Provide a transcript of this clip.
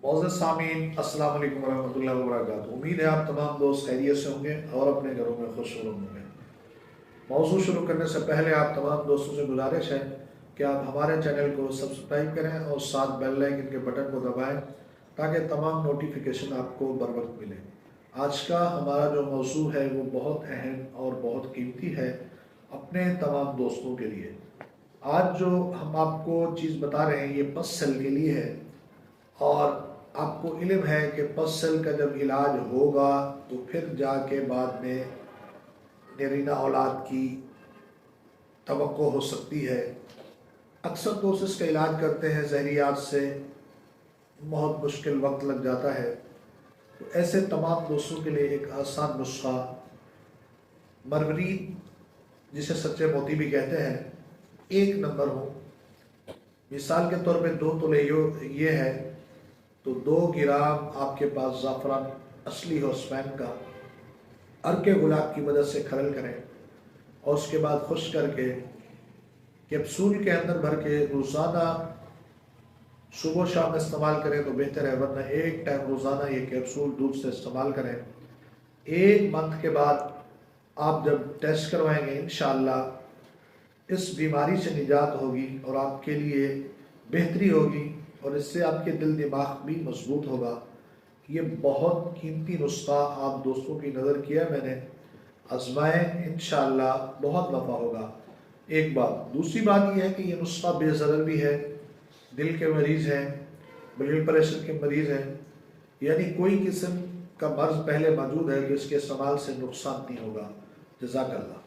मोअज़्ज़ज़ सामीन अस्सलाम वालेकुम रहमतुल्लाहि व बरकातुहू। उम्मीद है आप तमाम दोस्त खैरियत से होंगे और अपने घरों में खुश होंगे। मौजू शुरू करने से पहले आप तमाम दोस्तों से गुजारिश है कि आप हमारे चैनल को सब्सक्राइब करें और साथ बेल आइकन के बटन को दबाएं ताकि तमाम नोटिफिकेशन आपको बर वक्त मिले। आज का हमारा जो मौजू है वो बहुत अहम और बहुत कीमती है अपने तमाम दोस्तों के लिए। आज जो हम आपको चीज़ बता रहे हैं ये पस सेल के लिए है और आपको इल्म है कि पस सेल का जब इलाज होगा तो फिर जाके बाद में नरीना औलाद की तवक्को हो सकती है। अक्सर दोस्त इसका इलाज करते हैं जहरियात से, बहुत मुश्किल वक्त लग जाता है। तो ऐसे तमाम दोस्तों के लिए एक आसान नुस्खा मरवरीद, जिसे सच्चे मोती भी कहते हैं, एक नंबर हो। मिसाल के तौर पे 2 तोले ये है तो 2 ग्राम आपके पास ज़ाफ़रान असली हो स्पैन का, अर्के गुलाब की मदद से खरल करें और उसके बाद खुश करके कैप्सूल के अंदर भर के रोज़ाना सुबह शाम इस्तेमाल करें तो बेहतर है, वरना एक टाइम रोज़ाना ये कैप्सूल दूध से इस्तेमाल करें। 1 मंथ के बाद आप जब टेस्ट करवाएंगे इंशाअल्लाह इस बीमारी से निजात होगी और आपके लिए बेहतरी होगी और इससे आपके दिल दिमाग भी मजबूत होगा। ये बहुत कीमती नुस्खा आप दोस्तों की नज़र किया मैंने, आजमाएं, इंशाअल्लाह बहुत नफ़ा होगा। एक बात। दूसरी बात यह है कि ये नुस्खा बेज़रर भी है। दिल के मरीज़ हैं, ब्लड प्रेशर के मरीज़ हैं, यानी कोई किस्म का मर्ज़ पहले मौजूद है तो इसके इस्तेमाल से नुकसान नहीं होगा। जज़ाकल्लाह।